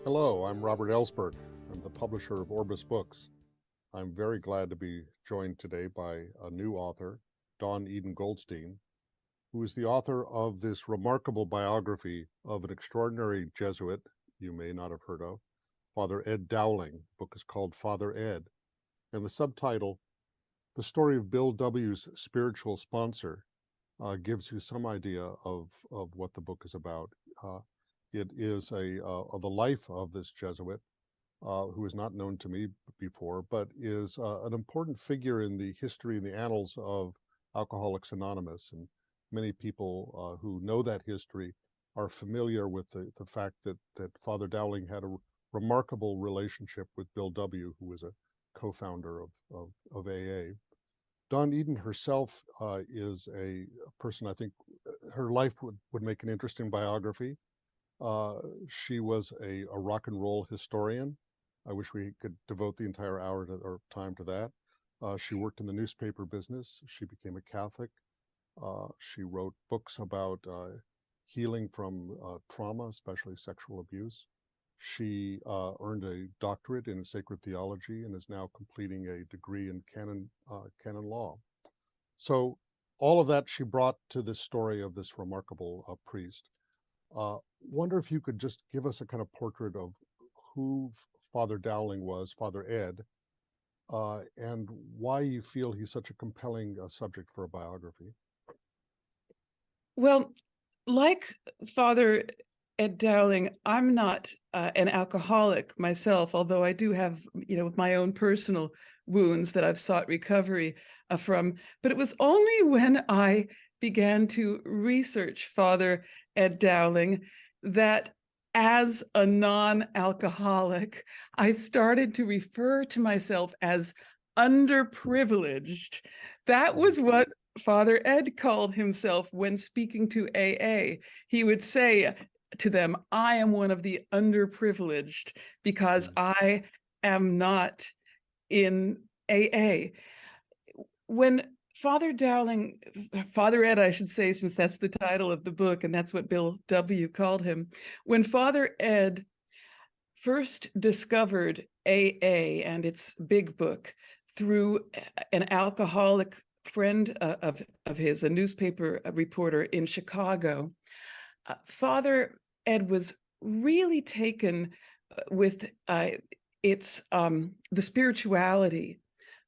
Hello, I'm Robert Ellsberg. I'm the publisher of Orbis books. I'm very glad to be joined today by a new author, Dawn Eden Goldstein, who is the author of this remarkable biography of an extraordinary Jesuit you may not have heard of, Father Ed Dowling. The book is called Father Ed, and the subtitle, The Story of Bill W.'s Spiritual Sponsor, gives you some idea of what the book is about. It is of the life of this Jesuit, who is not known to me before, but is an important figure in the history and the annals of Alcoholics Anonymous. And many people who know that history are familiar with the fact that Father Dowling had a remarkable relationship with Bill W., who was a co-founder of AA. Dawn Eden herself is a person, I think her life would make an interesting biography. She was a rock and roll historian. I wish we could devote the entire hour or time to that. She worked in the newspaper business. She became a Catholic. She wrote books about healing from trauma, especially sexual abuse. She earned a doctorate in sacred theology and is now completing a degree in canon law. So all of that she brought to this story of this remarkable priest. Wonder if you could just give us a kind of portrait of who Father Dowling was, Father Ed, and why you feel he's such a compelling subject for a biography. Well, like Father Ed Dowling, I'm not an alcoholic myself, although I do have, my own personal wounds that I've sought recovery from. But it was only when I began to research Father Ed Dowling that, as a non-alcoholic, I started to refer to myself as underprivileged. That was what Father Ed called himself when speaking to AA. He would say to them, I am one of the underprivileged because I am not in AA. When Father Ed, I should say, since that's the title of the book, and that's what Bill W. called him, when Father Ed first discovered AA and its big book through an alcoholic friend of his, a newspaper reporter in Chicago, Father Ed was really taken with the spirituality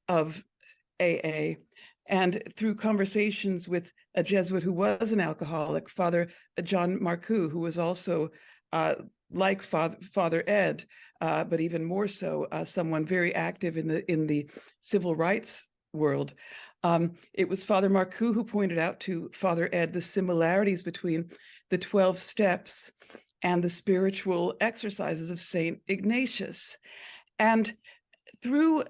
of AA. And through conversations with a Jesuit who was an alcoholic, Father John Marcoux, who was also like Father Ed, but even more so, someone very active in the civil rights world. It was Father Marcoux who pointed out to Father Ed the similarities between the 12 steps and the spiritual exercises of Saint Ignatius. And through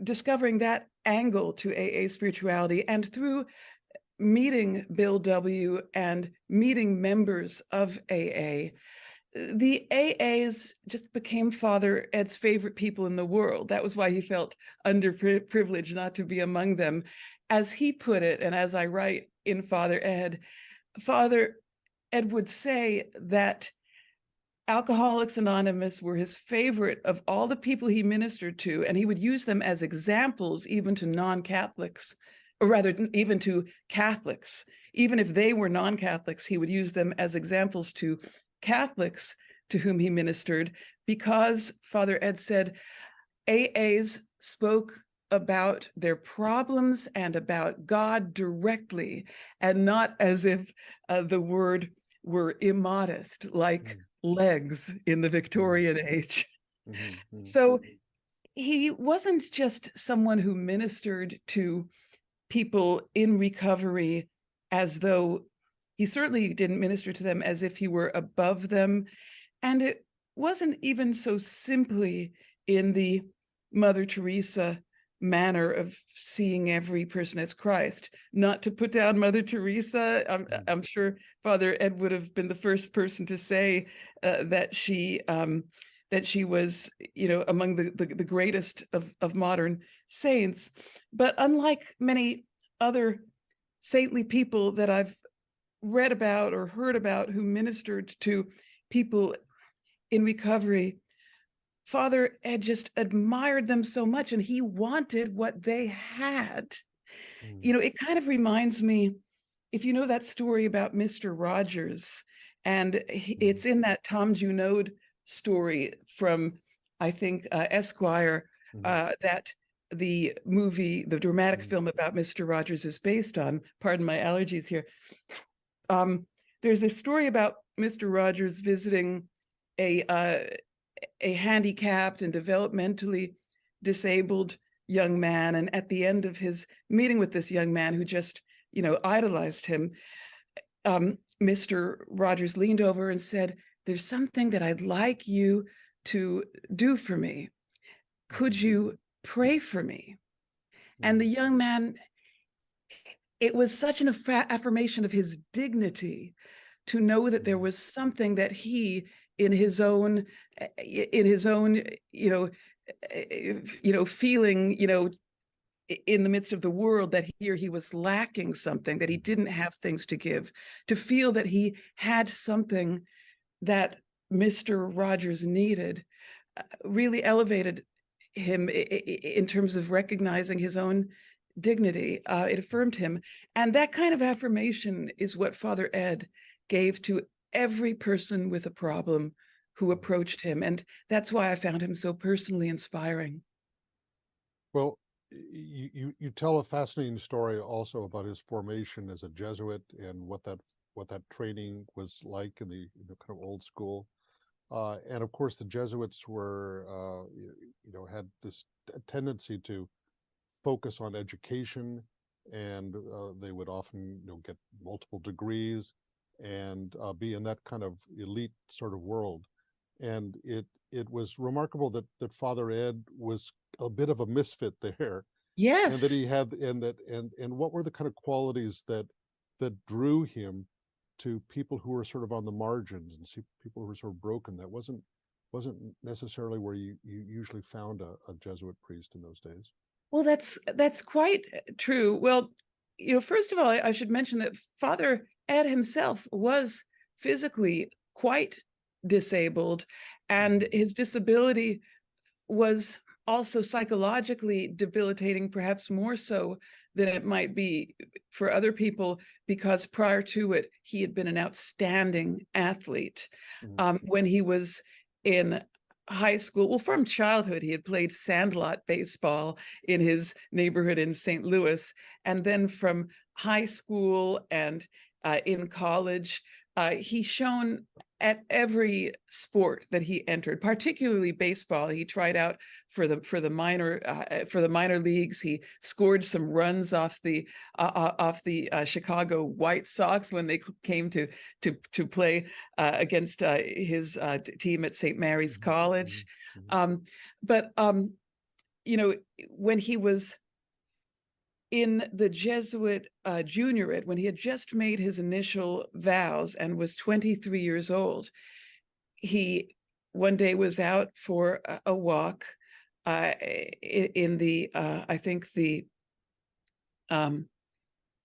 discovering that angle to AA spirituality, and through meeting Bill W. and meeting members of AA, the AAs just became Father Ed's favorite people in the world. That was why he felt underprivileged not to be among them. As he put it, and as I write in Father Ed would say that Alcoholics Anonymous were his favorite of all the people he ministered to, and he would use them as examples even to non-Catholics, or rather even to Catholics. Even if they were non-Catholics, he would use them as examples to Catholics to whom he ministered, because Father Ed said AAs spoke about their problems and about God directly, and not as if the word were immodest, like legs in the Victorian age. So he wasn't just someone who ministered to people in recovery as though he certainly didn't minister to them as if he were above them. And it wasn't even so simply in the Mother Teresa manner of seeing every person as Christ. Not to put down Mother Teresa, I'm sure Father Ed would have been the first person to say that she was, among the greatest of modern saints. But unlike many other saintly people that I've read about or heard about who ministered to people in recovery, Father Ed just admired them so much, and he wanted what they had. Mm, You know, it kind of reminds me, if you know that story about Mr. Rogers, and mm, it's in that Tom Junod story from, I think, Esquire, mm, that the movie, the dramatic mm, film about Mr. Rogers is based on. Pardon my allergies here. There's this story about Mr. Rogers visiting a a handicapped and developmentally disabled young man, and at the end of his meeting with this young man who just, you know, idolized him, Mr. Rogers leaned over and said, "There's something that I'd like you to do for me. Could mhm, you pray for me?" And the mm, young man, it was such an affirmation of his dignity to know that there mm, was something that he, in his own, in his own, you know, feeling, you know, in the midst of the world, that here he was lacking something, that he mhm, didn't have things to give, to feel that he had something that Mr. Rogers needed, really elevated him in terms of recognizing his own dignity. It affirmed him. And that kind of affirmation is what Father Ed gave to every person with a problem who mm. approached him. And that's why I found him so personally inspiring. Well, you tell a fascinating story also about his formation as a Jesuit and what that training was like in the kind of old school. And of course, the Jesuits were, had this tendency to focus on education, and they would often, get multiple degrees and be in that kind of elite sort of world. And it was remarkable that Father Ed was a bit of a misfit there, and that Yes. he had and what were the kind of qualities that drew him to people who were sort of on the margins, and see people who were sort of broken. That wasn't necessarily where you usually found a Jesuit priest in those days. Well, that's quite true. Well, you know, first of all, I should mention that Father Ed himself was physically quite disabled, and Hmm. his disability was also psychologically debilitating, perhaps more so than it might be for other people, because prior to it, he had been an outstanding athlete. Hmm. When he was in high school, well, from childhood, he had played sandlot baseball in his neighborhood in St. Louis. And then from high school and in college, he shone at every sport that he entered, particularly baseball. He tried out for the minor leagues. He scored some runs off the Chicago White Sox when they came to play against his team at St. Mary's Hmm. Hmm. College. Hmm. Um, but you know, when he was in the Jesuit juniorate, when he had just made his initial vows and was 23 years old, he one day was out for a walk in the I think um,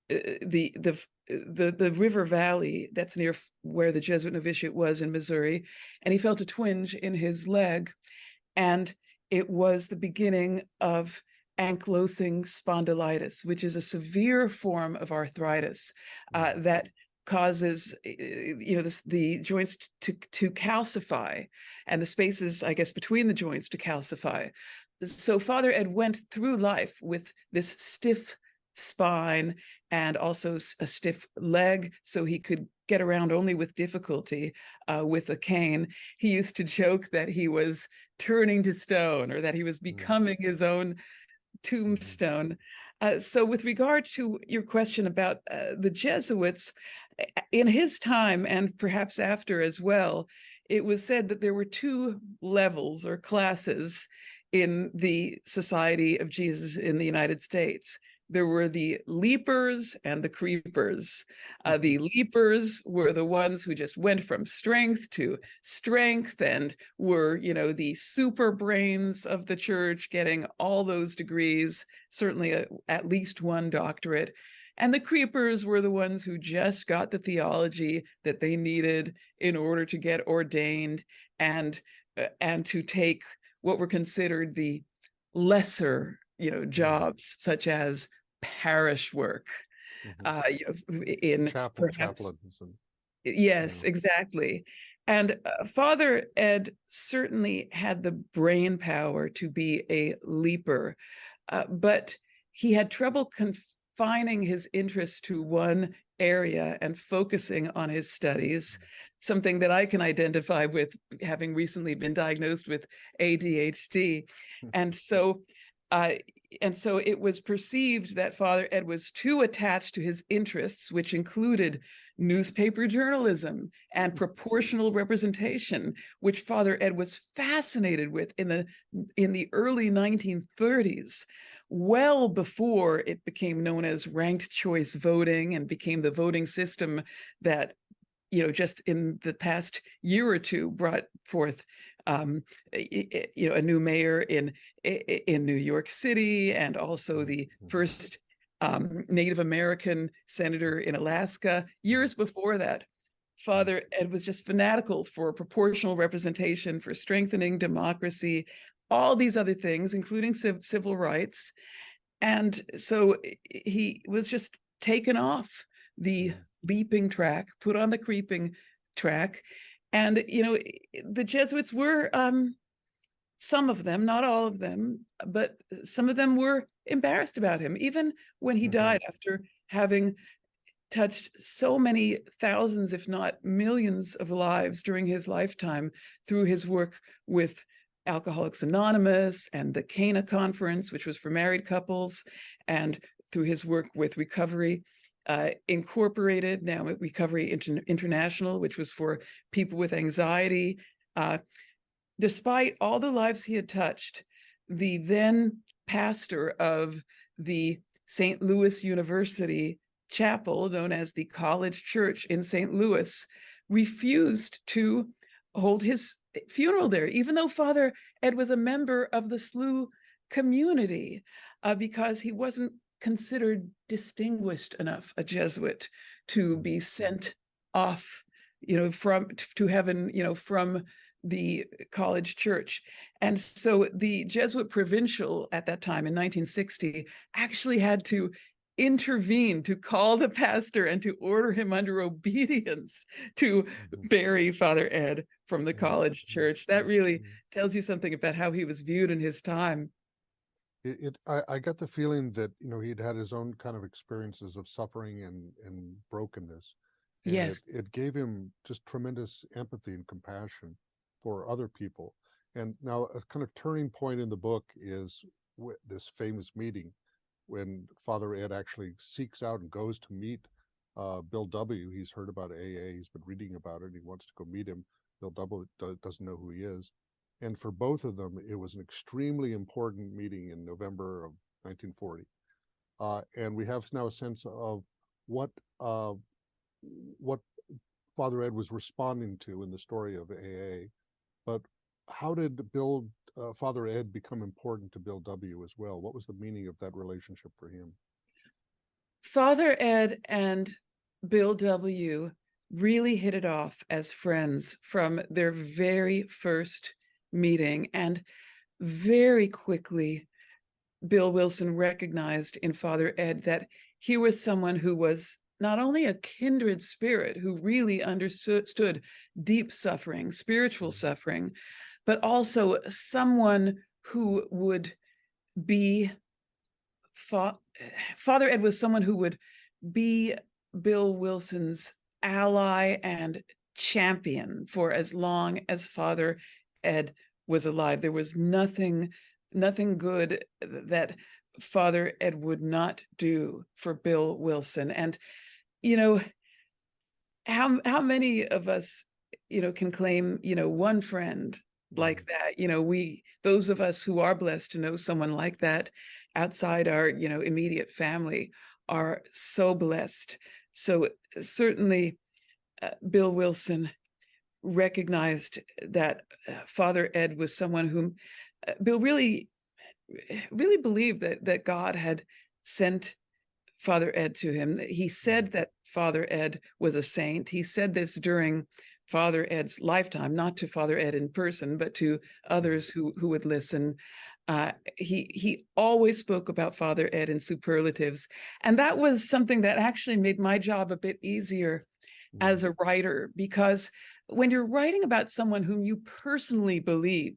the river valley that's near where the Jesuit novitiate was in Missouri, and he felt a twinge in his leg, and it was the beginning of ankylosing spondylitis, which is a severe form of arthritis Hmm. that causes the joints to calcify, and the spaces, I guess, between the joints to calcify. So Father Ed went through life with this stiff spine and also a stiff leg, so he could get around only with difficulty with a cane. He used to joke that he was turning to stone, or that he was Hmm. becoming his own Hmm. tombstone. So with regard to your question about the Jesuits, in his time, and perhaps after as well, it was said that there were two levels or classes in the Society of Jesus in the United States. There were the leapers and the creepers. Hmm. The leapers were the ones who just went from strength to strength and were, you know, the super brains of the church, getting all those degrees, certainly at least one doctorate. And the creepers were the ones who just got the theology that they needed in order to get ordained and to take what were considered the lesser, jobs, such as parish work, Mm-hmm. in perhaps. Chaplains, and Yes, yeah. exactly. And Father Ed certainly had the brain power to be a leaper, but he had trouble confining his interest to one area and focusing on his studies, something that I can identify with, having recently been diagnosed with ADHD. And so, uh, and so it was perceived that Father Ed was too attached to his interests, which included newspaper journalism and proportional representation, which Father Ed was fascinated with in the early 1930s, well before it became known as ranked choice voting and became the voting system that, just in the past year or two brought forth, a new mayor in New York City, and also the first Native American senator in Alaska. Years before that, Father Ed was just fanatical for proportional representation, for strengthening democracy, all these other things, including civil rights. And so he was just taken off the leaping track, put on the creeping track. And, the Jesuits were, some of them, not all of them, but some of them were embarrassed about him, even when he died after having touched so many thousands, if not millions, of lives during his lifetime through his work with Alcoholics Anonymous and the Cana Conference, which was for married couples, and through his work with Recovery Incorporated, now Recovery International, which was for people with anxiety. Despite all the lives he had touched, the then pastor of the St. Louis University chapel, known as the College Church in St. Louis, refused to hold his funeral there, even though Father Ed was a member of the SLU community, because he wasn't considered distinguished enough a Jesuit to be sent off, from to heaven, from the college church. And so the Jesuit provincial at that time in 1960 actually had to intervene to call the pastor and to order him under obedience to bury Father Ed from the college church. That really tells you something about how he was viewed in his time. I got the feeling that he'd had his own kind of experiences of suffering and brokenness, and Yes. it gave him just tremendous empathy and compassion for other people. And now a kind of turning point in the book is this famous meeting when Father Ed actually seeks out and goes to meet Bill W. He's heard about AA, he's been reading about it, he wants to go meet him. Bill W. doesn't know who he is. And for both of them, it was an extremely important meeting in November of 1940. And we have now a sense of what Father Ed was responding to in the story of AA. But how did Father Ed become important to Bill W. as well? What was the meaning of that relationship for him? Father Ed and Bill W. really hit it off as friends from their very first meeting. And very quickly, Bill Wilson recognized in Father Ed that he was someone who was not only a kindred spirit, who really understood deep suffering, spiritual suffering, but also someone who would be, Father Ed was someone who would be Bill Wilson's ally and champion for as long as Father Ed was alive. There was nothing good that Father Ed would not do for Bill Wilson. And how many of us can claim one friend like that? Those of us who are blessed to know someone like that outside our immediate family are so blessed. So certainly Bill Wilson recognized that Father Ed was someone whom Bill really believed that God had sent Father Ed to him. He said that Father Ed was a saint. He said this during Father Ed's lifetime, not to Father Ed in person, but to others who would listen. He always spoke about Father Ed in superlatives, and that was something that actually made my job a bit easier as a writer, because when you're writing about someone whom you personally believe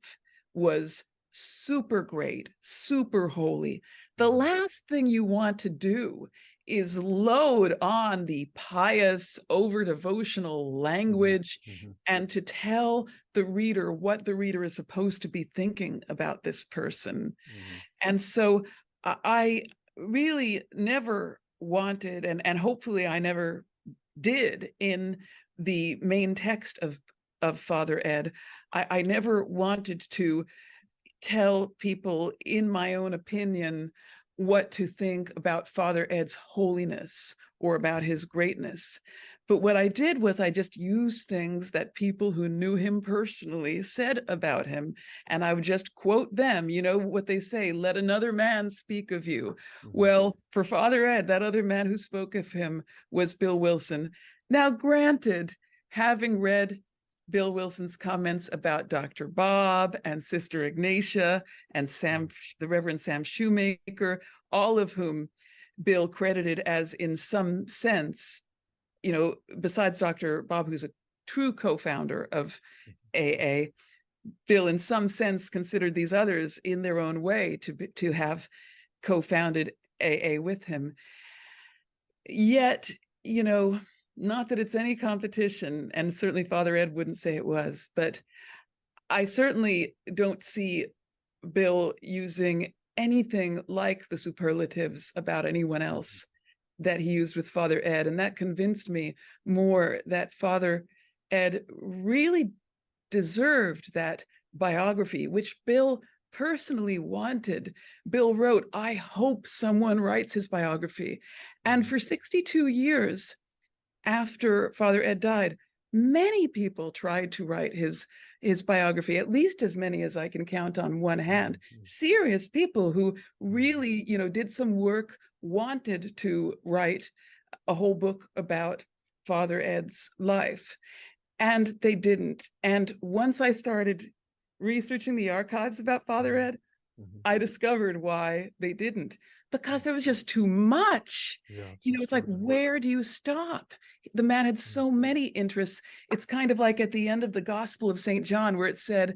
was super great, super holy, the last thing you want to do is load on the pious, over-devotional language and to tell the reader what the reader is supposed to be thinking about this person. And so I really never wanted, and hopefully I never did in the main text of Father Ed, I never wanted to tell people, in my own opinion, what to think about Father Ed's holiness or about his greatness. But what I did was I just used things that people who knew him personally said about him, and I would just quote them. You know what they say, let another man speak of you. Well, for Father Ed, that other man who spoke of him was Bill Wilson. Now, granted, having read Bill Wilson's comments about Dr. Bob and Sister Ignatia and the Reverend Sam Shoemaker, all of whom Bill credited as, in some sense, you know, besides Dr. Bob, who's a true co-founder of AA, Bill, in some sense, considered these others in their own way to have co-founded AA with him. Yet, you know, not that it's any competition, and certainly Father Ed wouldn't say it was, but I certainly don't see Bill using anything like the superlatives about anyone else that he used with Father Ed. And that convinced me more that Father Ed really deserved that biography, which Bill personally wanted. Bill wrote, "I hope someone writes his biography." And for 62 years after Father Ed died, many people tried to write his biography, at least as many as I can count on one hand. Serious people who really, you know, did some work, wanted to write a whole book about Father Ed's life, and they didn't. And once I started researching the archives about Father Ed, I discovered why they didn't, because there was just too much. You know, it's like, where do you stop? The man had so many interests. It's kind of like at the end of the Gospel of St. John, where it said,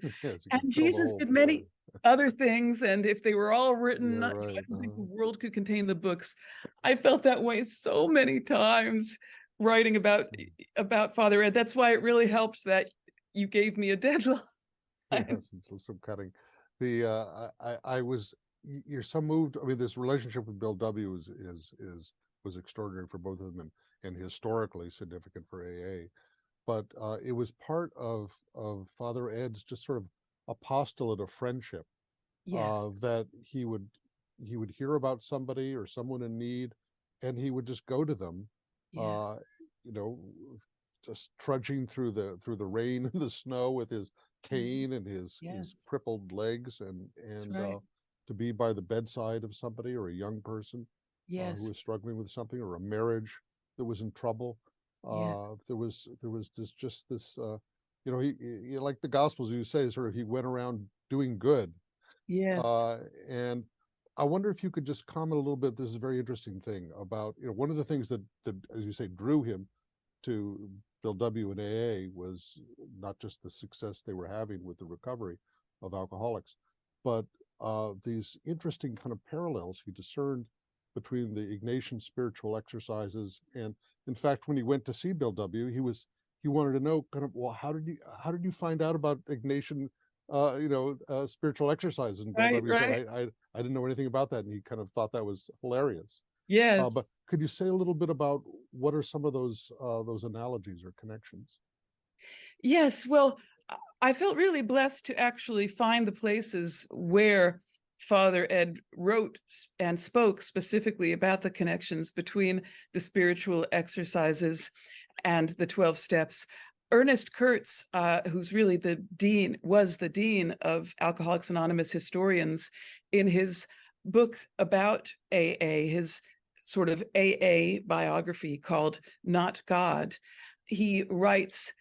and Jesus did many other things, and if they were all written, I don't think the world could contain the books. I felt that way so many times writing about Father Ed. That's why it really helped that you gave me a deadline. Yes, some cutting. I was, you're so moved. I mean, this relationship with Bill W was extraordinary for both of them, and historically significant for AA. But it was part of Father Ed's just sort of apostolate of friendship. Yes. That he would hear about somebody or someone in need, and he would just go to them. Yes. You know, just trudging through the rain and the snow with his cane and his crippled legs, and to be by the bedside of somebody, or a young person who was struggling with something, or a marriage that was in trouble. There was this you know, he like the Gospels, you say, sort of, he went around doing good. And I wonder if you could just comment a little bit. This is a very interesting thing about, you know, one of the things that as you say, drew him to Bill W and AA was not just the success they were having with the recovery of alcoholics, but these interesting kind of parallels he discerned between the Ignatian spiritual exercises. And in fact, when he went to see Bill W, he wanted to know kind of, well, how did you find out about Ignatian spiritual exercises? And Bill W said, I didn't know anything about that, and he kind of thought that was hilarious. But could you say a little bit about what are some of those analogies or connections? Yes, well, I felt really blessed to actually find the places where Father Ed wrote and spoke specifically about the connections between the spiritual exercises and the 12 steps. Ernest Kurtz, who's really was the dean of Alcoholics Anonymous historians, in his book about AA, his sort of AA biography called Not God, he writes,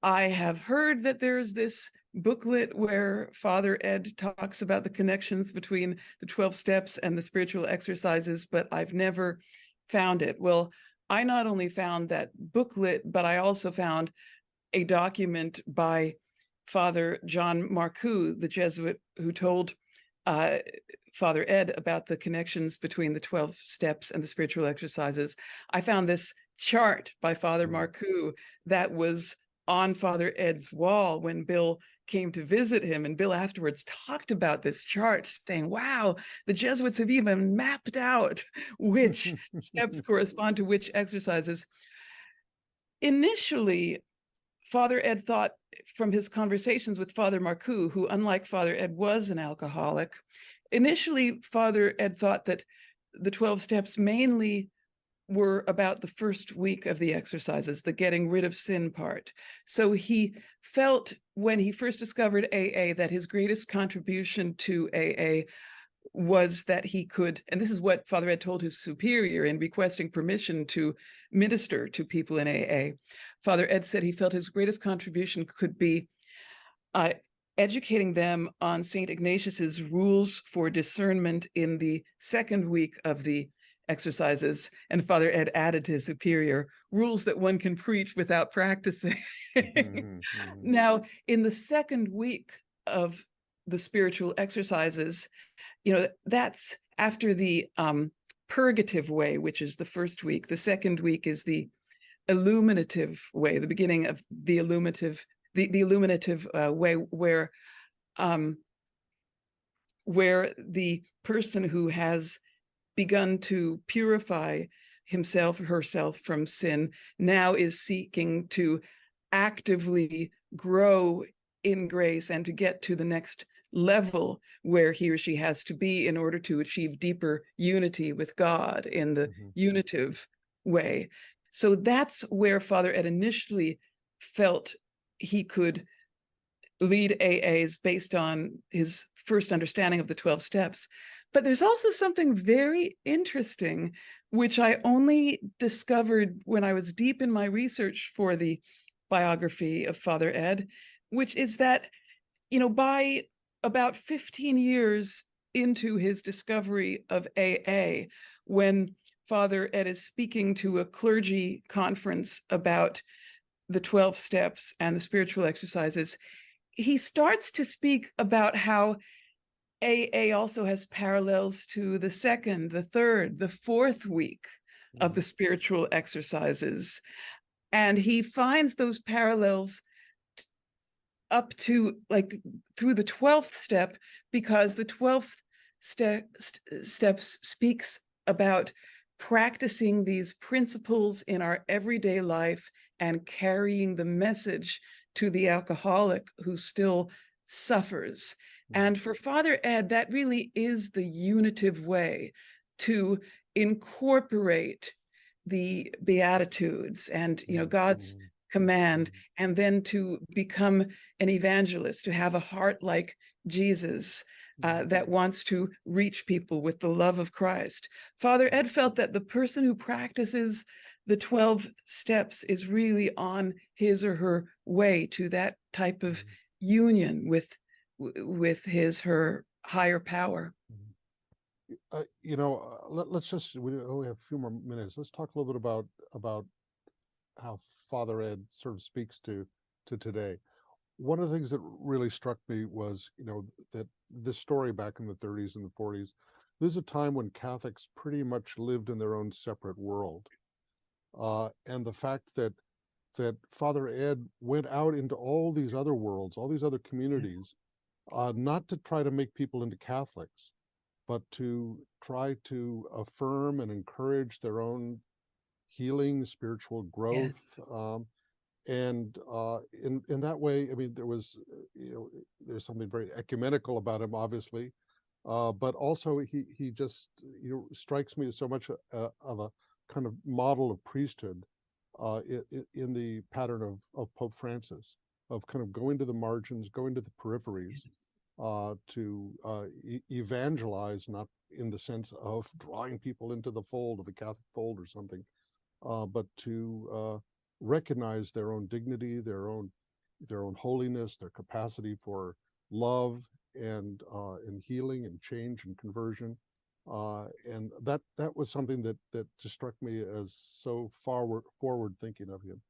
I have heard that there's this booklet where Father Ed talks about the connections between the 12 steps and the spiritual exercises, but I've never found it. Well, I not only found that booklet, but I also found a document by Father John Marcoux, the Jesuit who told Father Ed about the connections between the 12 steps and the spiritual exercises. I found this chart by Father Marcoux that was on Father Ed's wall when Bill came to visit him. And Bill afterwards talked about this chart, saying, wow, the Jesuits have even mapped out which steps correspond to which exercises. Initially, Father Ed thought, from his conversations with Father Marcoux, who, unlike Father Ed, was an alcoholic, initially, Father Ed thought that the 12 steps mainly were about the first week of the exercises, the getting rid of sin part. So he felt, when he first discovered AA, that his greatest contribution to AA was that he could, and this is what Father Ed told his superior in requesting permission to minister to people in AA. Father Ed said he felt his greatest contribution could be educating them on St. Ignatius's rules for discernment in the second week of the exercises. And Father Ed added to his superior, rules that one can preach without practicing. Now, in the second week of the spiritual exercises, that's after the purgative way, which is the first week. The second week is the illuminative way, the beginning of the illuminative, the illuminative way, where the person who has begun to purify himself or herself from sin now is seeking to actively grow in grace and to get to the next level where he or she has to be in order to achieve deeper unity with God in the unitive way. So that's where Father Ed initially felt he could lead AAs based on his first understanding of the 12 steps. But there's also something very interesting, which I only discovered when I was deep in my research for the biography of Father Ed, which is that, by about 15 years into his discovery of AA, when Father Ed is speaking to a clergy conference about the 12 steps and the spiritual exercises, he starts to speak about how AA also has parallels to the second, the third, the fourth week of the spiritual exercises. And he finds those parallels up to through the 12th step, because the 12th steps speaks about practicing these principles in our everyday life and carrying the message to the alcoholic who still suffers. And for Father Ed, that really is the unitive way to incorporate the Beatitudes and God's command, and then to become an evangelist, to have a heart like Jesus that wants to reach people with the love of Christ. Father Ed felt that the person who practices the 12 steps is really on his or her way to that type of union with her higher power. Let's just, we only have a few more minutes. Let's talk a little bit about how Father Ed sort of speaks to today. One of the things that really struck me was, that this story back in the 30s and the 40s, this is a time when Catholics pretty much lived in their own separate world. And the fact that Father Ed went out into all these other worlds, all these other communities, not to try to make people into Catholics, but to try to affirm and encourage their own healing, spiritual growth. And in that way, I mean, there was, there's something very ecumenical about him, obviously, but also he just strikes me as so much of a kind of model of priesthood in the pattern of Pope Francis, of kind of going to the margins, going to the peripheries, evangelize, not in the sense of drawing people into the fold of the Catholic fold or something, but to recognize their own dignity, their own holiness, their capacity for love and healing and change and conversion. And that was something that just struck me as so forward thinking of him.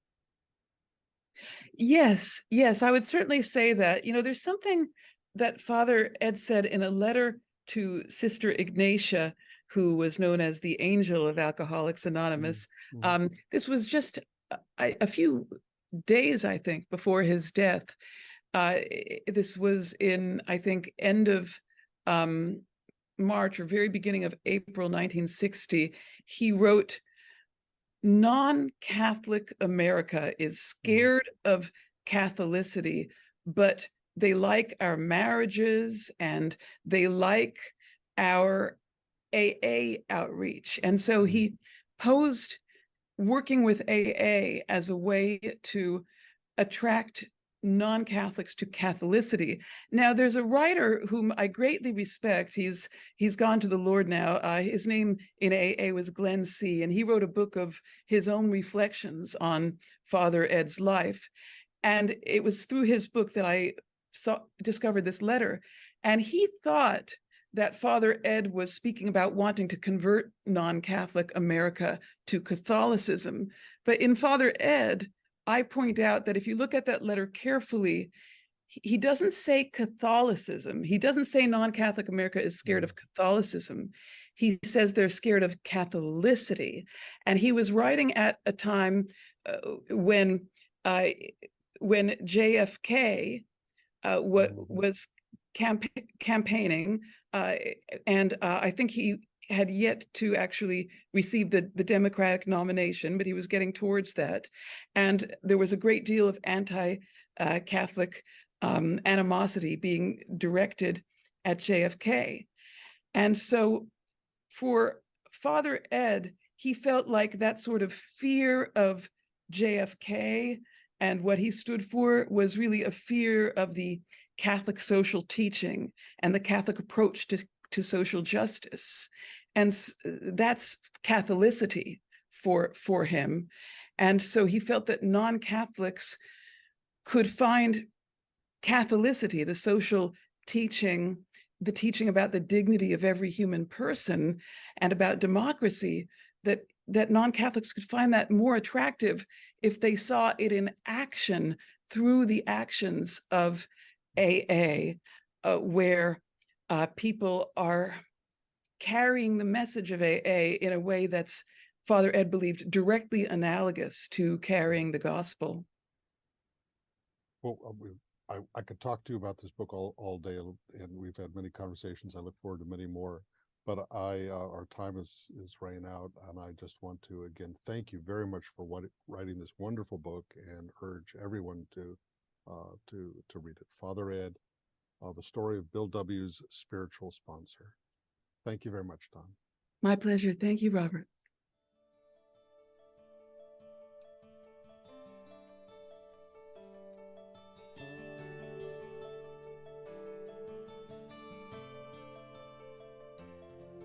Yes, yes, I would certainly say that. There's something that Father Ed said in a letter to Sister Ignatia, who was known as the Angel of Alcoholics Anonymous. Mm-hmm. This was just a few days, I think, before his death. This was in, I think, end of March or very beginning of April 1960. He wrote, "Non-Catholic America is scared of Catholicity, but they like our marriages and they like our AA outreach." And so he posed working with AA as a way to attract non-Catholics to Catholicity. Now, there's a writer whom I greatly respect. He's gone to the Lord now. His name in AA was Glenn C., and he wrote a book of his own reflections on Father Ed's life. And it was through his book that I discovered this letter. And he thought that Father Ed was speaking about wanting to convert non-Catholic America to Catholicism. But in Father Ed, I point out that if you look at that letter carefully, he doesn't say Catholicism. He doesn't say non-Catholic America is scared of Catholicism. He says they're scared of Catholicity. And he was writing at a time when JFK was campaigning, and I think he had yet to actually receive the Democratic nomination, but he was getting towards that. And there was a great deal of anti-Catholic animosity being directed at JFK. And so for Father Ed, he felt like that sort of fear of JFK and what he stood for was really a fear of the Catholic social teaching and the Catholic approach to social justice. And that's Catholicity for him. And so he felt that non-Catholics could find Catholicity, the social teaching, the teaching about the dignity of every human person and about democracy, that non-Catholics could find that more attractive if they saw it in action through the actions of AA, where people are carrying the message of AA in a way that's, Father Ed believed, directly analogous to carrying the gospel. Well, I could talk to you about this book all day, and we've had many conversations. I look forward to many more. But our time is running out, and I just want to again thank you very much for writing this wonderful book, and urge everyone to read it. Father Ed, the story of Bill W.'s spiritual sponsor. Thank you very much, Don. My pleasure. Thank you, Robert.